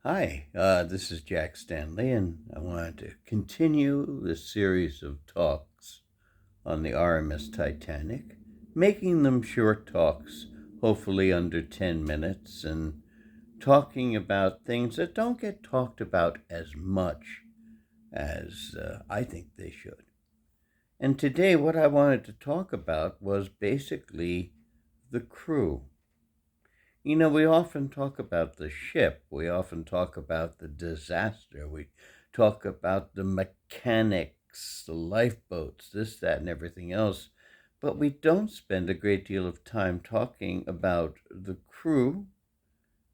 Hi, this is Jack Stanley, and I wanted to continue this series of talks on the RMS Titanic, making them short talks, hopefully under 10 minutes, and talking about things that don't get talked about as much as I think they should. And today, what I wanted to talk about was basically the crew. We often talk about the ship. We often talk about the disaster. We talk about the mechanics, the lifeboats, this, that, and everything else. But we don't spend a great deal of time talking about the crew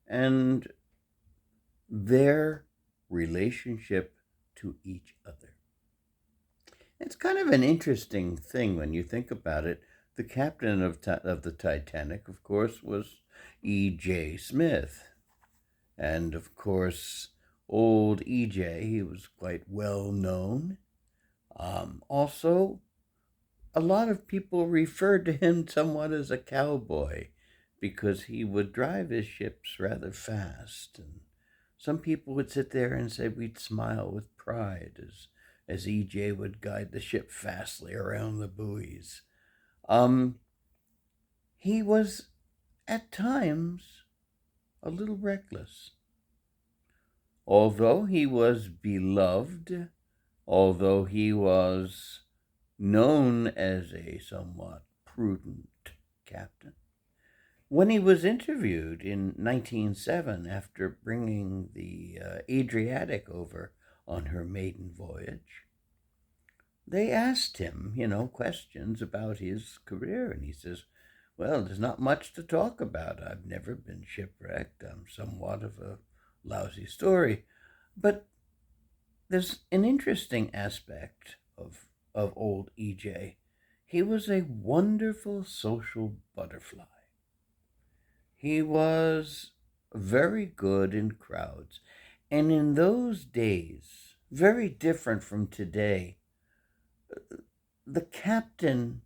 and their relationship to each other. It's kind of an interesting thing when you think about it. The captain of the Titanic, of course, was E.J. Smith. And of course, old EJ, he was quite well known. Also, a lot of people referred to him somewhat as a cowboy because he would drive his ships rather fast. And some people would sit there and say we'd smile with pride as EJ would guide the ship fastly around the buoys. Um, he was at times a little reckless. Although he was beloved, although he was known as a somewhat prudent captain, when he was interviewed in 1907 after bringing the Adriatic over on her maiden voyage, they asked him, questions about his career, and he says, well, there's not much to talk about. I've never been shipwrecked. I'm somewhat of a lousy story. But there's an interesting aspect of old EJ. He was a wonderful social butterfly. He was very good in crowds. And in those days, very different from today, the captain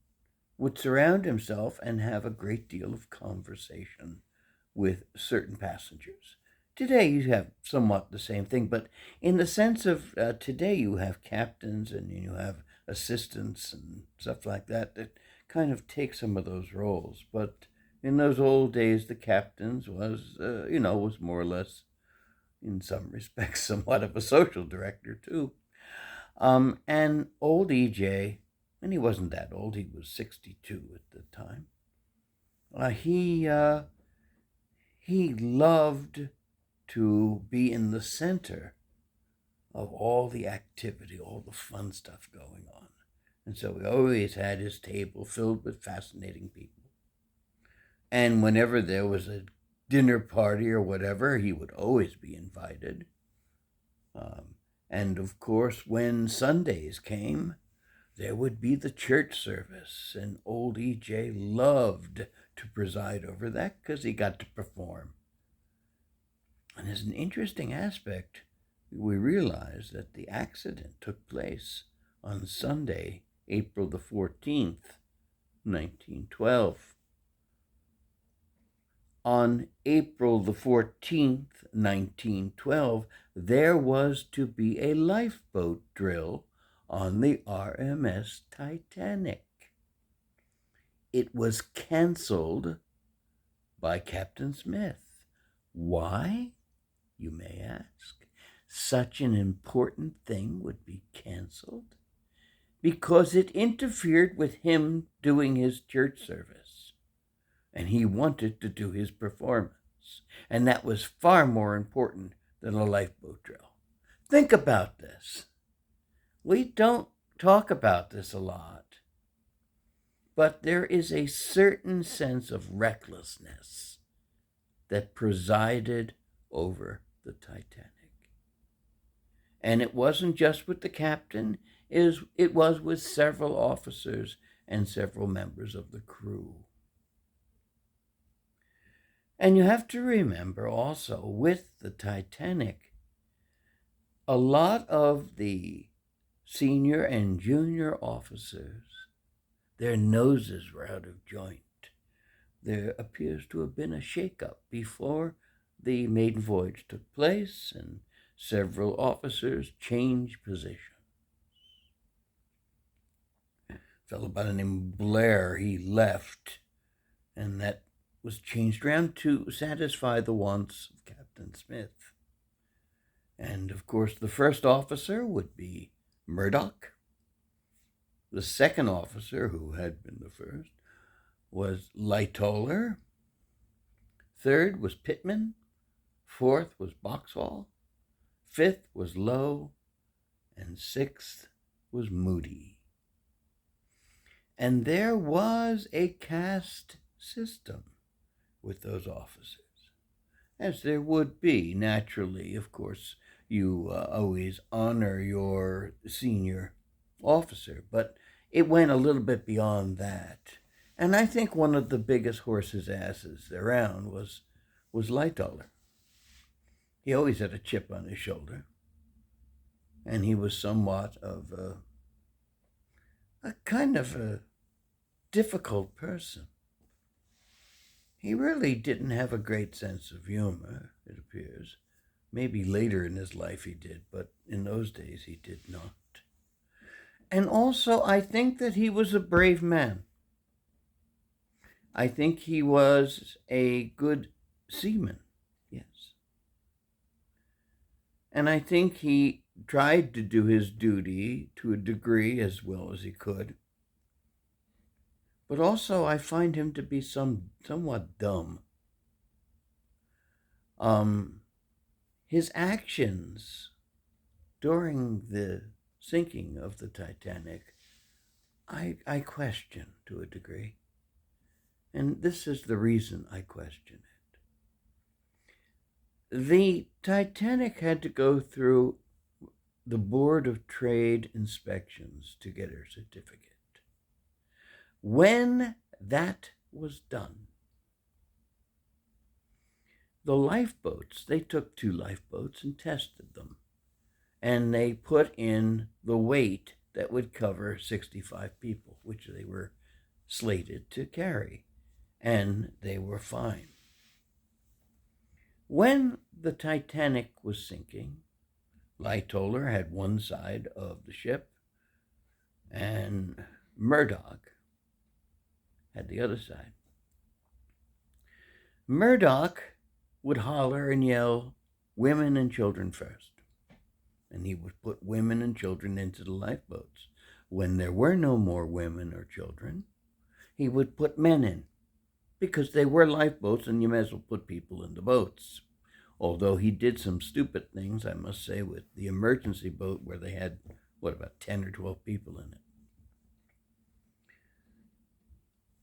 would surround himself and have a great deal of conversation with certain passengers. Today, you have somewhat the same thing, but in the sense of today, you have captains and you have assistants and stuff like that that kind of take some of those roles. But in those old days, the captains was more or less, in some respects, somewhat of a social director too. And old EJ, and he wasn't that old; he was 62 at the time. Uh, he uh, he loved to be in the center of all the activity, all the fun stuff going on. And so he always had his table filled with fascinating people. And whenever there was a dinner party or whatever, he would always be invited. Um, and of course, when Sundays came, there would be the church service, and old EJ loved to preside over that because he got to perform. And as an interesting aspect, we realize that the accident took place on Sunday, April the 14th, 1912. On April the 14th, 1912, there was to be a lifeboat drill on the RMS Titanic. It was canceled by Captain Smith. Why, you may ask? Such an important thing would be canceled? Because it interfered with him doing his church service. And he wanted to do his performance. And that was far more important than a lifeboat drill. Think about this. We don't talk about this a lot, but there is a certain sense of recklessness that presided over the Titanic. And it wasn't just with the captain, it was with several officers and several members of the crew. And you have to remember also, with the Titanic, a lot of the senior and junior officers, their noses were out of joint. There appears to have been a shakeup before the maiden voyage took place and several officers changed position. A fellow by the name of Blair, he left, and that was changed around to satisfy the wants of Captain Smith. And of course, the first officer would be Murdoch. The second officer, who had been the first, was Lightoller. Third was Pittman. Fourth was Boxhall. Fifth was Lowe. And sixth was Moody. And there was a caste system with those officers, as there would be. Naturally, of course, you always honor your senior officer, but it went a little bit beyond that. And I think one of the biggest horse's asses around was Lightoller. He always had a chip on his shoulder, and he was somewhat of a kind of a difficult person. He really didn't have a great sense of humor, it appears. Maybe later in his life he did, but in those days he did not. And also, I think that he was a brave man. I think he was a good seaman, yes. And I think he tried to do his duty to a degree as well as he could. But also, I find him to be somewhat dumb. His actions during the sinking of the Titanic, I question to a degree. And this is the reason I question it. The Titanic had to go through the Board of Trade inspections to get her certificate. When that was done, the lifeboats, they took 2 lifeboats and tested them. And they put in the weight that would cover 65 people, which they were slated to carry. And they were fine. When the Titanic was sinking, Lightoller had one side of the ship, and Murdoch had the other side. Murdoch would holler and yell, "Women and children first." And he would put women and children into the lifeboats. When there were no more women or children, he would put men in, because they were lifeboats and you may as well put people in the boats. Although he did some stupid things, I must say, with the emergency boat where they had, about 10 or 12 people in it.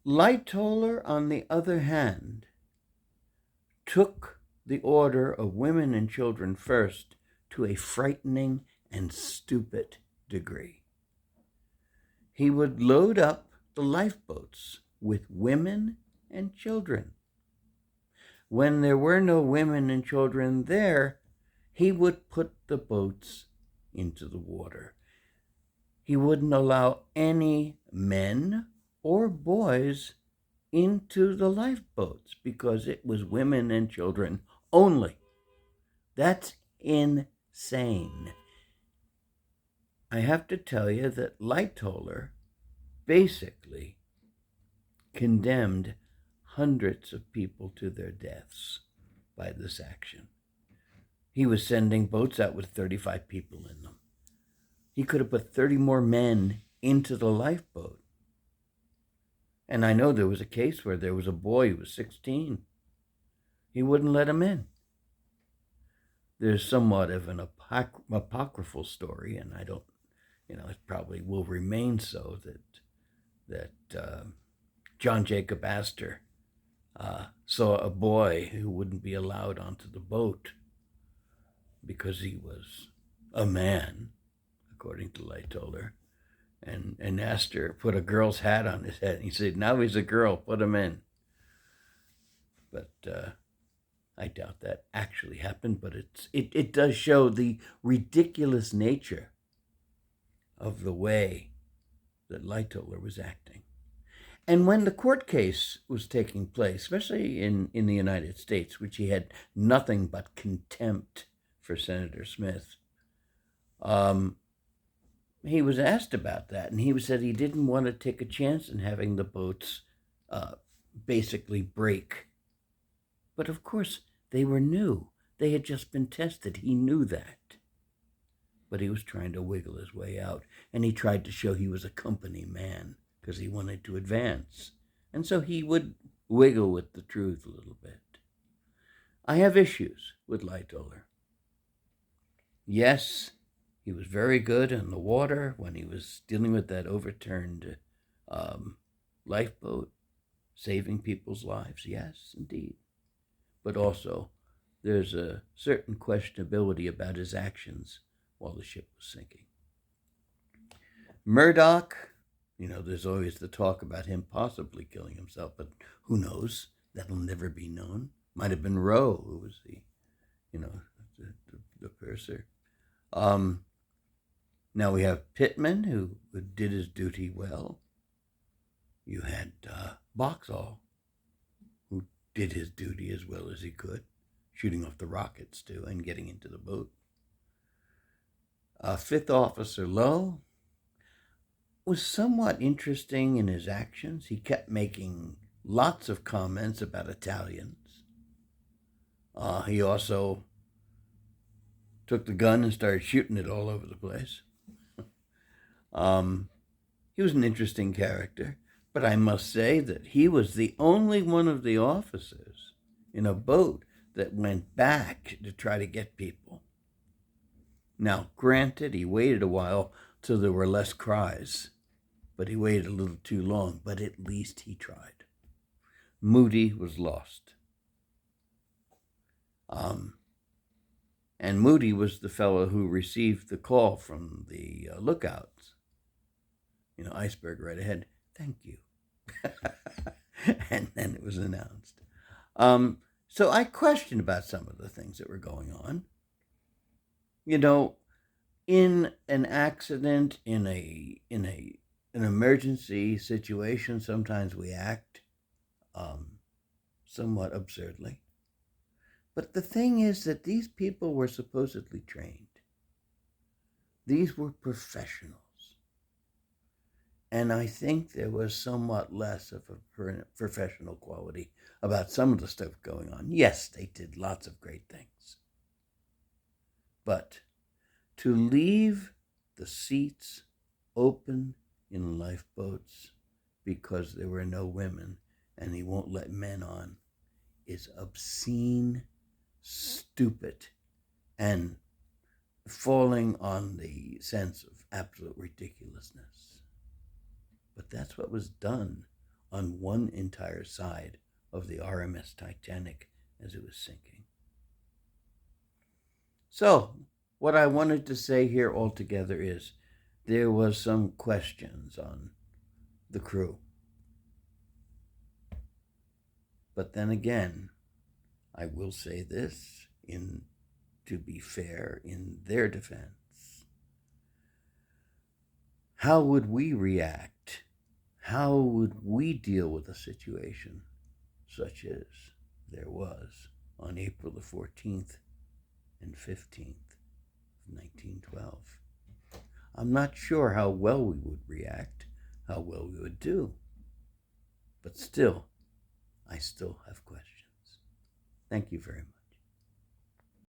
Lightoller, on the other hand, took the order of women and children first to a frightening and stupid degree. He would load up the lifeboats with women and children. When there were no women and children there, he would put the boats into the water. He wouldn't allow any men or boys into the lifeboats because it was women and children only. That's insane. I have to tell you that Lightoller basically condemned hundreds of people to their deaths by this action. He was sending boats out with 35 people in them. He could have put 30 more men into the lifeboat. And I know there was a case where there was a boy who was 16. He wouldn't let him in. There's somewhat of an apocryphal story, and I don't, it probably will remain so, that John Jacob Astor saw a boy who wouldn't be allowed onto the boat because he was a man, according to Lightoller. And Astor put a girl's hat on his head. And he said, "Now he's a girl, put him in." But I doubt that actually happened, but it does show the ridiculous nature of the way that Lightoller was acting. And when the court case was taking place, especially in the United States, which he had nothing but contempt for Senator Smith, um, he was asked about that, and he said he didn't want to take a chance in having the boats uh, basically break. But of course, they were new. They had just been tested. He knew that. But he was trying to wiggle his way out, and he tried to show he was a company man because he wanted to advance. And so he would wiggle with the truth a little bit. I have issues with Lightoller. Yes, he was very good in the water when he was dealing with that overturned lifeboat, saving people's lives. Yes, indeed. But also, there's a certain questionability about his actions while the ship was sinking. Murdoch, there's always the talk about him possibly killing himself, but who knows? That'll never be known. Might have been Roe, who was the purser. Now we have Pittman, who did his duty well. You had Boxall, who did his duty as well as he could, shooting off the rockets too and getting into the boat. Fifth Officer Lowe was somewhat interesting in his actions. He kept making lots of comments about Italians. He also took the gun and started shooting it all over the place. He was an interesting character, but I must say that he was the only one of the officers in a boat that went back to try to get people. Now, granted, he waited a while till there were less cries, but he waited a little too long, but at least he tried. Moody was lost. And Moody was the fellow who received the call from the lookouts. Iceberg right ahead. Thank you. And then it was announced. So I questioned about some of the things that were going on. In an accident, in an emergency situation, sometimes we act somewhat absurdly. But the thing is that these people were supposedly trained. These were professionals. And I think there was somewhat less of a professional quality about some of the stuff going on. Yes, they did lots of great things. But to leave the seats open in lifeboats because there were no women and he won't let men on is obscene, stupid, and falling on the sense of absolute ridiculousness. But that's what was done on one entire side of the RMS Titanic as it was sinking. So, what I wanted to say here altogether is there was some questions on the crew. But then again, I will say this, to be fair, in their defense. How would we react? How would we deal with a situation such as there was on April the 14th and 15th of 1912? I'm not sure how well we would react, how well we would do. But still, I still have questions. Thank you very much.